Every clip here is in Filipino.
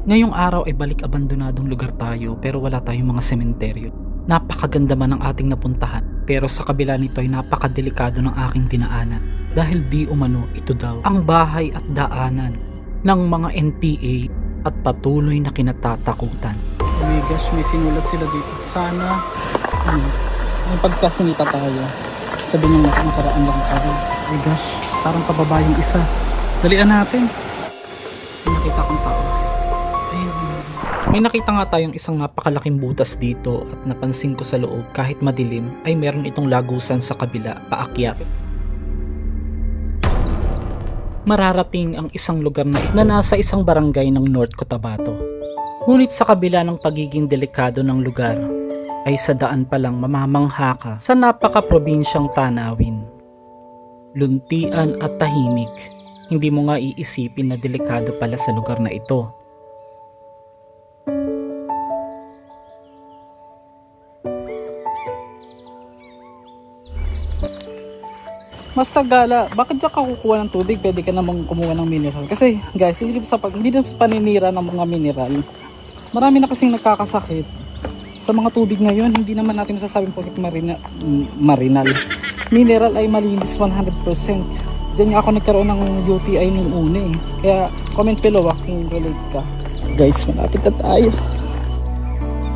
Ngayong araw ay balik abandonadong lugar tayo pero wala tayong mga sementeryo. Napakaganda man ang ating napuntahan pero sa kabila nito ay napakadelikado ng aking dinaanan dahil di umano ito daw ang bahay at daanan ng mga NPA at patuloy na kinatatakutan. Oh my gosh, may sinulat sila dito. Sana may pagkasinita tayo. Sabi nyo nga, nakaraan lang tayo. Oh my gosh, parang kababayang isa. Dalian natin. May nakita kong tao. May nakita nga tayong isang napakalaking butas dito at napansin ko sa loob kahit madilim ay meron itong lagusan sa kabila paakyat. Mararating ang isang lugar na ito na nasa isang barangay ng North Cotabato. Ngunit sa kabila ng pagiging delikado ng lugar ay sa daan pa lang mamamangha ka sa napaka-probinsyang tanawin. Luntian at tahimik, hindi mo nga iisipin na delikado pala sa lugar na ito. Mas tagala, bakit diyan ka kukuha ng tubig? Pwede ka namang kumuha ng mineral. Kasi guys, hindi na paninira ng mga mineral. Marami na kasing nagkakasakit sa mga tubig ngayon. Hindi naman natin masasabing bakit marinal. Mineral ay malinis 100%. Diyan nga ako nagkaroon ng UTI nung una eh. Kaya comment below kung relate ka. Guys, malapit na tayo.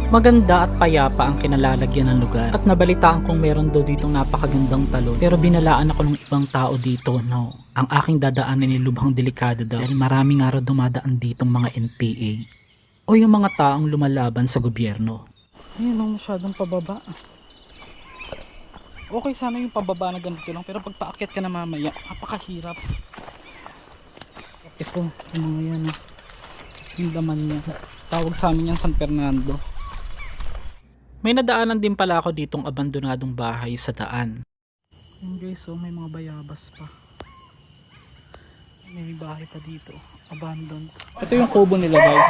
Maganda at payapa ang kinalalagyan ng lugar at nabalitaan kong meron daw ditong napakagandang talon pero binalaan ako ng ibang tao dito no. Ang aking dadaanan ay lubhang delikado daw dahil marami nga raw dumadaan ditong mga NPA o yung mga taong lumalaban sa gobyerno. Ayun ang masyadong pababa. Okay sana yung pababa na ganito lang pero pag paakyat ka na mamaya napakahirap. Ito yung mga yan yung laman niya. Tawag sa amin yan San Fernando. May nadaanan din pala ako ditong abandonadong bahay sa daan. Ayan guys, so may mga bayabas pa. May bahay pa dito, abandoned. Ito yung kubo nila guys.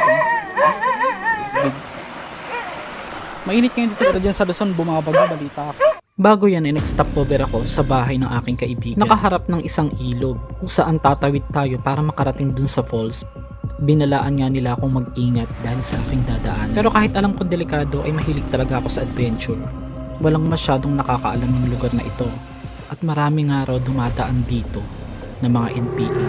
Mainit ngayon dito dyan sa Luzon, bumabago, balita ako. Bago yan ay nag-stop over ako sa bahay ng aking kaibigan. Nakaharap ng isang ilog kung saan tatawid tayo para makarating dun sa falls. Binalaan nga nila akong mag-ingat dahil sa aking dadaan. Pero kahit alam kong delikado ay mahilig talaga ako sa adventure. Walang masyadong nakakaalam ng lugar na ito at marami nga raw dumadaan dito na mga NPA.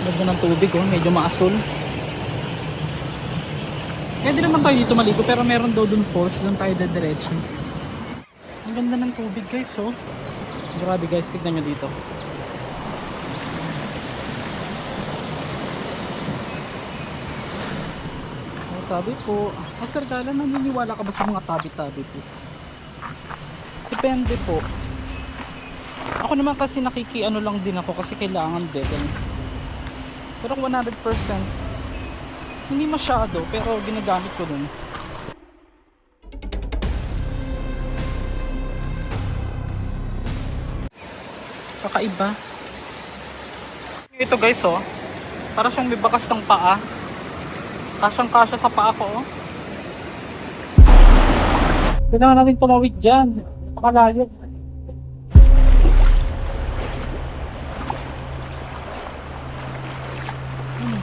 Ganda ng tubig medyo maasul. Pwede naman tayo dito maligo pero meron daw dun falls, doon tayo dediretso. Ang ganda ng tubig guys Grabe guys, tignan nyo dito. Tabi po. Master Gala, naniniwala ka ba sa mga tabi-tabi po? Depende po. Ako naman kasi nakikiano lang din ako kasi kailangan din. Pero 100% hindi masyado pero ginagamit ko din. Kakaiba. Ito guys para siyang may bakas ng paa. Kasyang kasya sa paa ko Kailangan natin tumawid dyan. Pakalayo.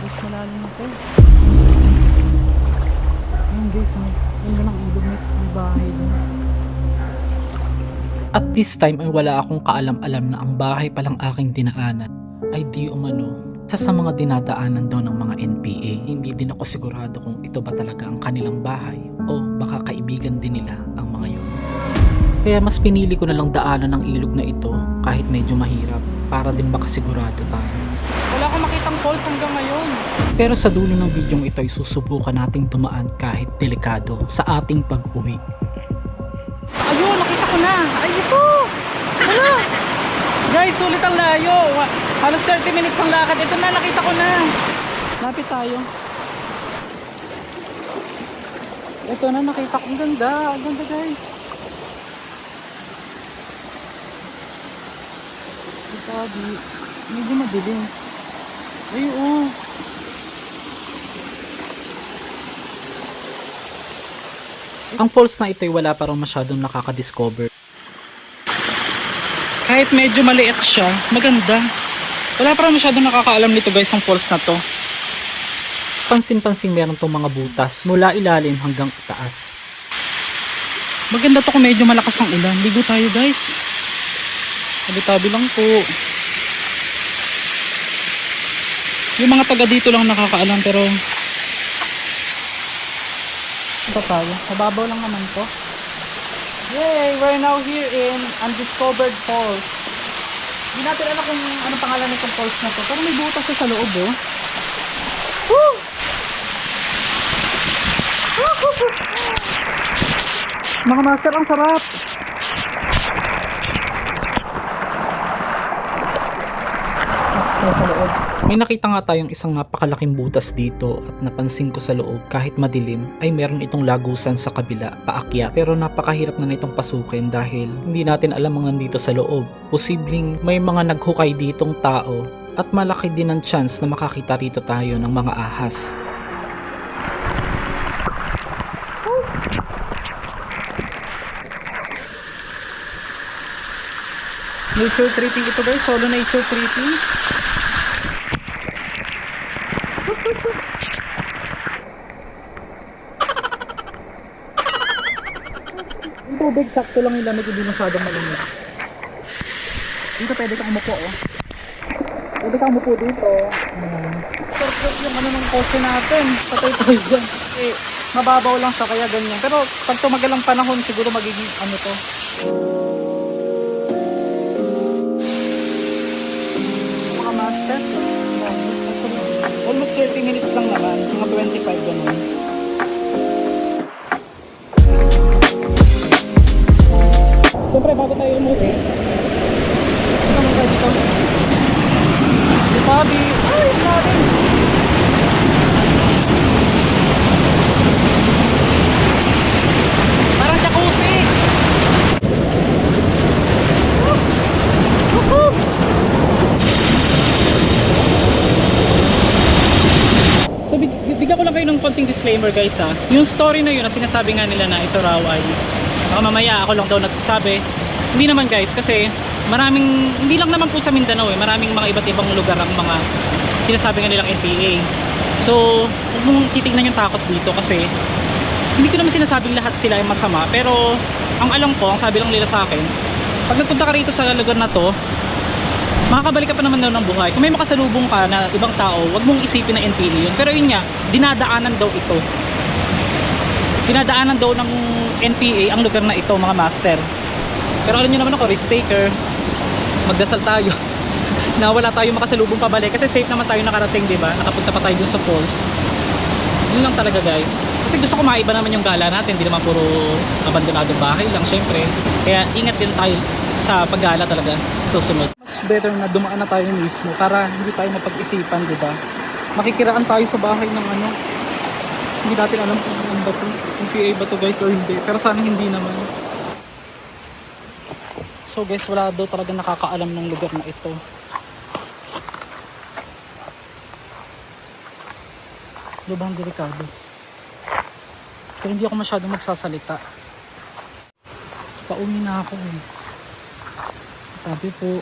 Guys, malalim na to. Ayun guys, yun lang ang ilog ng bahay doon. At this time ay wala akong kaalam-alam na ang bahay palang aking dinaanan ay di umano isa sa mga dinadaanan daw ng mga NPA. Hindi din ako sigurado kung ito ba talaga ang kanilang bahay o baka kaibigan din nila ang mga yun. Kaya mas pinili ko na lang daanan ng ilog na ito kahit medyo mahirap para din makasigurado tayo. Wala akong makitang falls hanggang ngayon. Pero sa dulo ng bidyong ito ay susubukan nating dumaan kahit delikado sa ating pag-uwi. Ayun, nakita ko na. Ayun! Hala! Guys, sulit ang layo. Halos 30 minutes ang lakad. Ito na, nakita ko na. Lapit tayo. Ito na, nakita ko. Ang ganda. Ang ganda guys. Sabi, medyo madilim. Ayun. Ang falls na ito ay wala pa rin masyadong nakaka-discover. Kahit medyo maliit siya, maganda. Wala pa rin masyadong nakakaalam nito guys ang falls na to. Pansin-pansin meron tong mga butas mula ilalim hanggang itaas. Maganda to kung medyo malakas ang ulan. Ligo tayo guys. Tabi-tabi lang po. Yung mga taga dito lang nakakaalam pero ito tayo. Mababaw lang naman to. Yay! We're now here in Undiscovered Falls. Hindi natin alam kung anong pangalan nitong falls na to. Pero may butas sa loob oh. Woo! Mga master, ang sarap! May nakita nga tayong isang napakalaking butas dito at napansin ko sa loob kahit madilim ay meron itong lagusan sa kabila paakyat, pero napakahirap na nitong pasukin dahil hindi natin alam ang nandito sa loob. Posibleng may mga naghukay ditong tao at malaki din ang chance na makakita rito tayo ng mga ahas. Nature tripping ito guys, solo nature tripping. Yung tubig sakto lang yung lamig, hindi masyadong malamig. Dito pwede kang umupo oh. Pwede kang umupo dito. Perfect yung ano ng kotse natin. Patay tayo dyan. Eh, mababaw lang sa kaya ganyan. Pero pag tumagal ang panahon siguro magiging ano to. Master, almost 30 minutes lang naman, mga 25 ganun. Siyempre bago tayo umuwi, ito naman tayo dito. Sabi, ay grabe! Parang jacuzzi! So bigyan ko lang kayo ng konting disclaimer guys ha. Yung story na yun na sinasabi nga nila na ito raw ay baka mamaya ako lang daw nagsasabi. Hindi naman guys, kasi maraming, hindi lang naman po sa Mindanao eh, maraming mga iba't ibang lugar ang mga sinasabi nga nilang NPA. So huwag mong titignan yung takot dito kasi hindi ko naman sinasabing lahat sila ay masama, pero ang alam ko, ang sabi lang nila sa akin, pag nagpunta ka rito sa lugar na to, makakabalik ka pa naman daw ng buhay. Kung may makasalubong ka na ibang tao, wag mong isipin na NPA yun. Pero yun nga, dinadaanan daw ito. Dinadaanan daw ng NPA ang lugar na ito, mga master. Pero alam nyo naman ako, risk taker. Magdasal tayo na wala tayong makasalubong pabalik. Kasi safe naman tayo nakarating, diba? Nakapunta pa tayo dun sa falls. Yun lang talaga guys. Kasi gusto ko maiba naman yung gala natin. Hindi naman puro abandonadong bahay lang, syempre. Kaya ingat din tayo sa paggala talaga susunod. Mas better na dumaan na tayo mismo para hindi tayo mapag-isipan, di ba? Makikiraan tayo sa bahay ng ano. Hindi natin alam kung ano ba to, kung PA ba to guys o hindi. Pero sana hindi naman. So guys, wala daw talaga nakakaalam ng lugar na ito. Lubhang delikado. Pero hindi ako masyadong magsasalita. Pauwi na ako eh. Sabi po,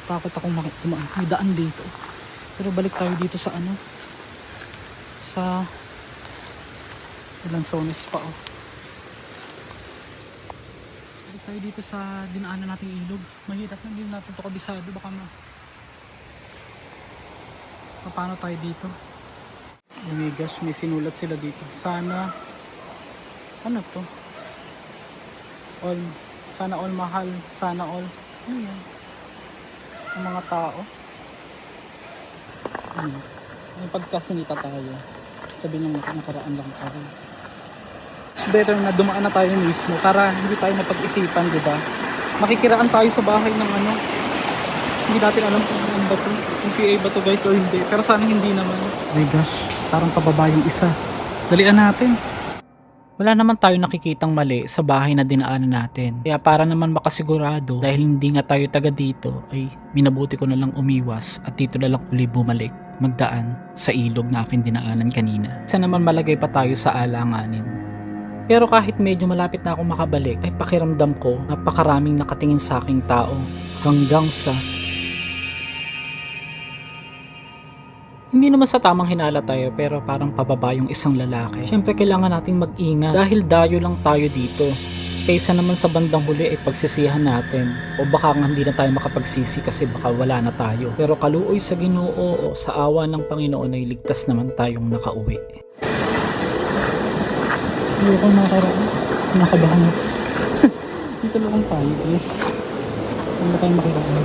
tatakot akong may daan dito. Pero balik tayo dito sa ano, sa ilang zones pa oh. Balik tayo dito sa dinaanan nating ilog. Mahirap na din natin ito kabisado. Baka paano tayo dito? Oh my gosh, may sinulat sila dito. Sana, ano to? Sana all mahal, sana all. Ano yan? Ang mga tao. Yung pagkasinita tayo, sabi nyo nakaraan lang tayo. It's better na dumaan na tayo mismo para hindi tayo mapag-isipan, di ba? Makikiraan tayo sa bahay ng ano. Hindi natin alam kung ano ba to, kung PA ba to guys o hindi. Pero sana hindi naman. Oh my gosh, parang pababa yung isa. Dalian natin. Wala naman tayo nakikitang mali sa bahay na dinaanan natin. Kaya para naman makasigurado, dahil hindi nga tayo taga dito, ay minabuti ko na lang umiwas at dito na lang uli bumalik, magdaan sa ilog na aking dinaanan kanina. Isa naman malagay pa tayo sa alanganin. Pero kahit medyo malapit na ako makabalik, ay pakiramdam ko napakaraming nakatingin sa aking tao hanggang sa hindi naman sa tamang hinala tayo pero parang pababa yung isang lalaki. Siyempre kailangan nating mag-ingat dahil dayo lang tayo dito. Kaysa naman sa bandang huli ay pagsisihan natin o baka nga hindi na tayo makapagsisi kasi baka wala na tayo. Pero kaluoy sa Ginoo o sa awa ng Panginoon ay ligtas naman tayong nakauwi. Hindi ko nakaraan. Nakabahan na. Dito lang tayo guys. Hindi tayo makiraan.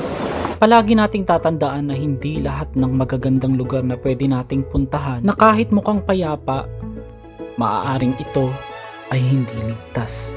Palagi nating tatandaan na hindi lahat ng magagandang lugar na pwede nating puntahan na kahit mukhang payapa, maaaring ito ay hindi ligtas.